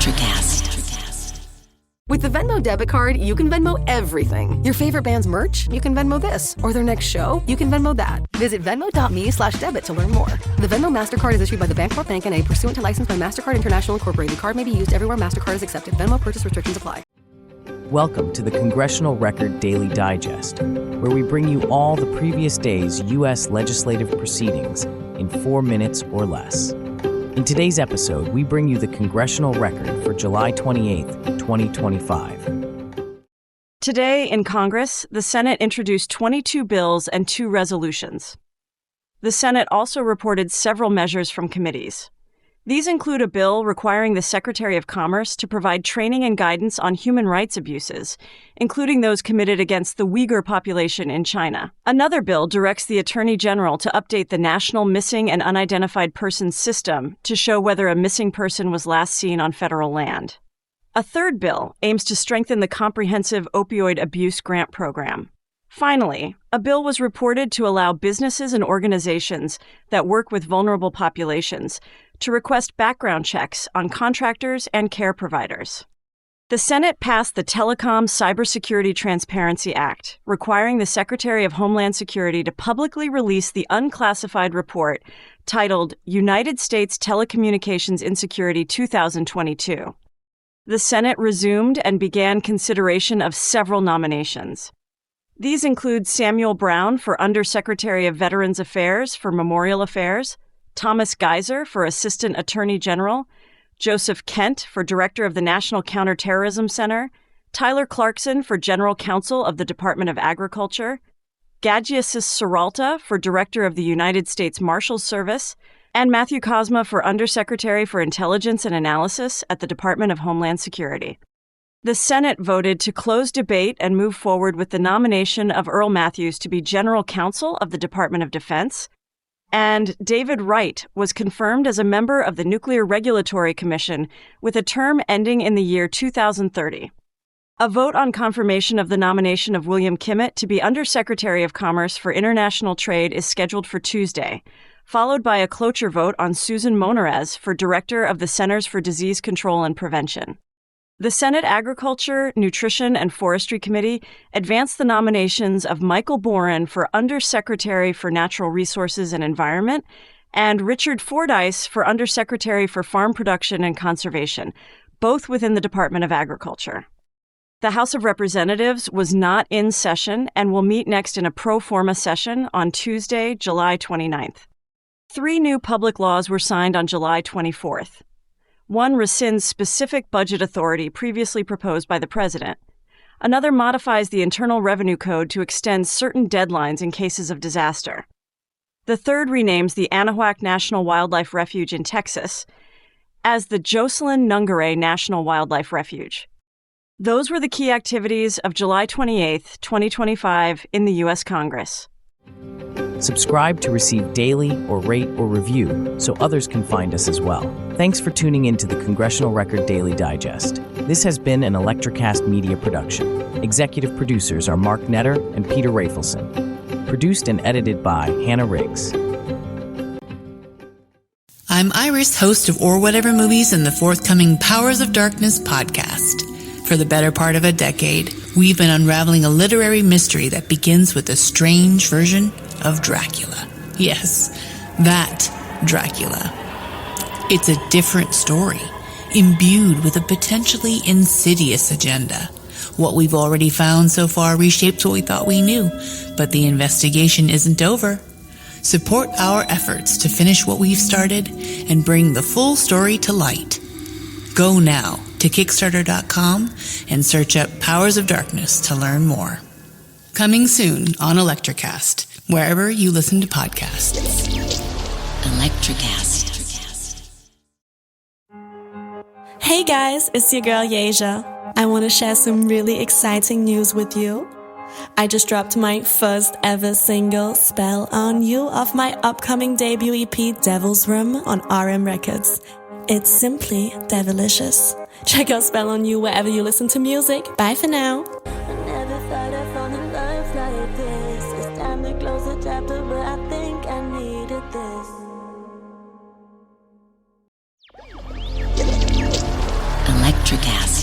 ElectraCast. With the Venmo debit card, you can Venmo everything. Your favorite band's merch? You can Venmo this. Or their next show? You can Venmo that. Visit venmo.me/debit to learn more. The Venmo MasterCard is issued by the Bancorp Bank N.A. pursuant to license by MasterCard International Incorporated. Card may be used everywhere MasterCard is accepted. Venmo purchase restrictions apply. Welcome to the Congressional Record Daily Digest, where we bring you all the previous day's U.S. legislative proceedings in 4 minutes or less. In today's episode, we bring you the Congressional Record for July 28, 2025. Today in Congress, the Senate introduced 22 bills and 2 resolutions. The Senate also reported several measures from committees. These include a bill requiring the Secretary of Commerce to provide training and guidance on human rights abuses, including those committed against the Uyghur population in China. Another bill directs the Attorney General to update the National Missing and Unidentified Persons System to show whether a missing person was last seen on federal land. A third bill aims to strengthen the Comprehensive Opioid Abuse Grant Program. Finally, a bill was reported to allow businesses and organizations that work with vulnerable populations to request background checks on contractors and care providers. The Senate passed the Telecom Cybersecurity Transparency Act, requiring the Secretary of Homeland Security to publicly release the unclassified report titled United States Telecommunications Insecurity 2022. The Senate resumed and began consideration of several nominations. These include Samuel Brown for Undersecretary of Veterans Affairs for Memorial Affairs, Thomas Geiser for Assistant Attorney General, Joseph Kent for Director of the National Counterterrorism Center, Tyler Clarkson for General Counsel of the Department of Agriculture, Gadjiasis Seralta for Director of the United States Marshals Service, and Matthew Kozma for Undersecretary for Intelligence and Analysis at the Department of Homeland Security. The Senate voted to close debate and move forward with the nomination of Earl Matthews to be General Counsel of the Department of Defense, and David Wright was confirmed as a member of the Nuclear Regulatory Commission with a term ending in the year 2030. A vote on confirmation of the nomination of William Kimmett to be Undersecretary of Commerce for International Trade is scheduled for Tuesday, followed by a cloture vote on Susan Monarez for Director of the Centers for Disease Control and Prevention. The Senate Agriculture, Nutrition, and Forestry Committee advanced the nominations of Michael Boren for Undersecretary for Natural Resources and Environment and Richard Fordyce for Undersecretary for Farm Production and Conservation, both within the Department of Agriculture. The House of Representatives was not in session and will meet next in a pro forma session on Tuesday, July 29th. 3 new public laws were signed on July 24th. One rescinds specific budget authority previously proposed by the President. Another modifies the Internal Revenue Code to extend certain deadlines in cases of disaster. The third renames the Anahuac National Wildlife Refuge in Texas as the Jocelyn Nungaray National Wildlife Refuge. Those were the key activities of July 28, 2025 in the U.S. Congress. Subscribe to receive daily or rate or review so others can find us as well. Thanks for tuning in to the Congressional Record Daily Digest. This has been an ElectraCast media production. Executive producers are Mark Netter and Peter Rafelson. Produced and edited by Hannah Riggs. I'm Iris, host of Or Whatever Movies and the forthcoming Powers of Darkness podcast. For the better part of a decade, we've been unraveling a literary mystery that begins with a strange version of Dracula. Yes, that Dracula. It's a different story, imbued with a potentially insidious agenda. What we've already found so far reshapes what we thought we knew, but the investigation isn't over. Support our efforts to finish what we've started and bring the full story to light. Go now to Kickstarter.com and search up Powers of Darkness to learn more. Coming soon on ElectraCast, wherever you listen to podcasts. ElectraCast. Hey guys, it's your girl Yasia. I want to share some really exciting news with you. I just dropped my first ever single, Spell on You, off my upcoming debut EP, Devil's Room, on RM Records. It's simply devilicious. Check out Spell on You wherever you listen to music. Bye for now. I never thought I'd fall in love like this. It's time to close the chapter, but I think I needed this. ElectraCast.